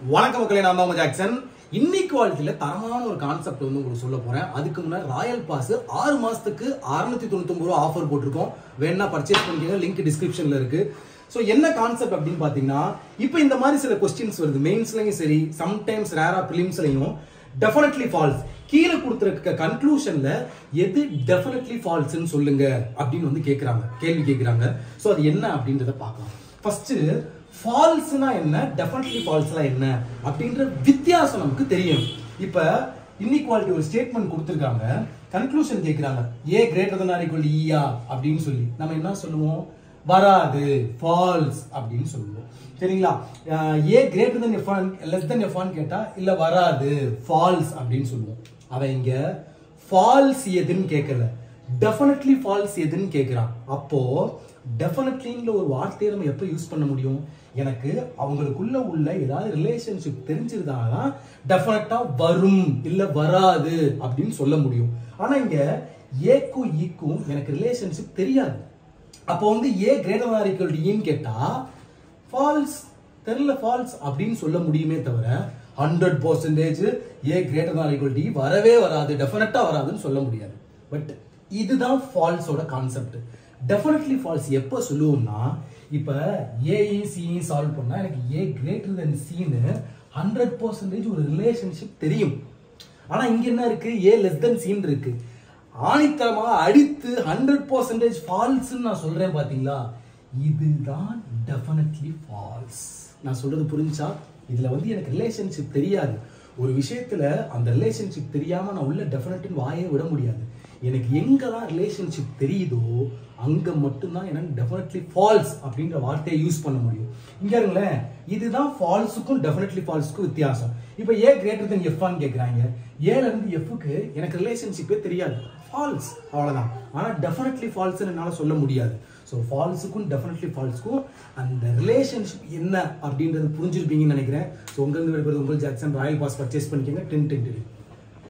வணக்கம் மக்களே, நான் தான் ஜாக்சன். இன்இக்வாலிட்டியில தரமான ஒரு கான்செப்ட் வந்து உங்களுக்கு சொல்ல போறேன். அதுக்கு முன்னாடி ராயல் பாஸ் 6 மாசத்துக்கு 699 ரூபா ஆஃபர் போட்டிருக்கோம். வேணா பர்ச்சேஸ் பண்ணிக்கோங்க, லிங்க் டிஸ்கிரிப்ஷன்ல இருக்கு. ஸோ என்ன கான்செப்ட் அப்படின்னு பாத்தீங்கன்னா, இப்போ இந்த மாதிரி சில கொஸ்டின்ஸ் வருது, மெயின்ஸ்லயும் சரி, சம்டைம்ஸ் ரேரா பிலிம்ஸ்லயும் டெஃபினெட்லி ஃபால்ஸ் கீழே கொடுத்துருக்க கன்க்ளூஷன்ல எது டெஃபினெட்லி ஃபால்ஸ்ன்னு சொல்லுங்க அப்படின்னு வந்து கேள்வி கேட்கிறாங்க. ஸோ அது என்ன அப்படின்றத பார்க்கலாம். ஃபர்ஸ்ட் ஃபால்ஸ்னா என்ன, டெஃபினெட்லி ஃபால்ஸ்னா என்ன அப்படின்ற வித்தியாசம் நமக்கு தெரியும். இப்ப இன்இக்வாலிட்டி ஒரு ஸ்டேட்மெண்ட் கொடுத்துருக்காங்க, கன்க்ளூஷன் கேட்கிறாங்க, A greater than or equal to ஈயா அப்படின்னு சொல்லி நம்ம என்ன சொல்லுவோம், வராது, ஃபால்ஸ் அப்படின்னு சொல்லுவோம். சரிங்களா? A greater than F less than F கேட்டா இல்ல வராது, ஃபால்ஸ் அப்படின்னு சொல்லுவோம். அவன் இங்க ஃபால்ஸ் எதுன்னு கேட்கல, டெஃபினெட்லி ஃபால்ஸ் எதுன்னு கேட்கிறான். அப்போ டெஃபினெட்லிங்கிற ஒரு வார்த்தையை நம்ம எப்போ யூஸ் பண்ண முடியும், எனக்கு அவங்களுக்குள்ள உள்ள ஏதாவது ரிலேஷன்ஷிப் தெரிஞ்சிருந்தாதான் டெஃபினட்டா வரும் இல்ல வராது அப்படின்னு சொல்ல முடியும். ஆனா இங்க ஏக்கும் ஈக்கும் எனக்கு ரிலேஷன்ஷிப் தெரியாது. அப்போ வந்து A greater than or equal to ஈன்னு கேட்டா ஃபால்ஸ் தெரியல, ஃபால்ஸ் அப்படின்னு சொல்ல முடியுமே தவிர 100% A greater than or equal to E வரவே வராது, டெஃபினட்டா வராதுன்னு சொல்ல முடியாது. பட் இதுதான் ஃபால்ஸோட கான்செப்ட். டெஃபினெட்லி ஃபால்ஸ் எப்போ சொல்லுவோம்னா, இப்போ ஏயும் சியும் சால்வ் பண்ணா எனக்கு ஏ கிரேட்டர் தென் சின்னு 100% ஒரு ரிலேஷன்ஷிப் தெரியும். ஆனா இங்க என்ன இருக்கு, ஏ லெஸ் தென் சின்னு இருக்கு. ஆணித்தரமாக அடித்து 100% ஃபால்ஸ்ன்னு நான் சொல்றேன் பாத்தீங்களா, இதுதான் டெஃபினெட்லி ஃபால்ஸ். நான் சொல்றது புரிஞ்சா? இதுல வந்து எனக்கு ரிலேஷன்ஷிப் தெரியாது. ஒரு விஷயத்துல அந்த ரிலேஷன்ஷிப் தெரியாம நான் உள்ள டெஃபினெட்னு வாயே விட முடியாது. எனக்கு எங்கெல்லாம் ரிலேஷன்ஷிப் தெரியுதோ அங்க மட்டும்தான் எனக்கு டெஃபினெட்லி ஃபால்ஸ் அப்படின்ற வார்த்தையை யூஸ் பண்ண முடியும். இங்க இருங்களேன், இதுதான் ஃபால்ஸுக்கும் டெஃபினெட்லி ஃபால்ஸுக்கும் வித்தியாசம். இப்போ ஏ கிரேட்டர் தென் எஃப்னு கேட்குறாங்க, ஏல இருந்து எஃப்க்கு எனக்கு ரிலேஷன்ஷிப்பே தெரியாது, ஃபால்ஸ், அவ்வளவுதான். ஆனா டெஃபினெட்லி ஃபால்ஸ்ன்னு என்னால சொல்ல முடியாது. ஸோ ஃபால்ஸுக்கும் டெஃபினெட்லி ஃபால்ஸுக்கும் அந்த ரிலேஷன்ஷிப் என்ன அப்படின்றது புரிஞ்சிருப்பீங்கன்னு நினைக்கிறேன். ஸோ உங்களுக்கு உங்கள் ஜாக்சன் ராயல் பாஸ் பர்ச்சேஸ் பண்ணிக்கோங்க. 10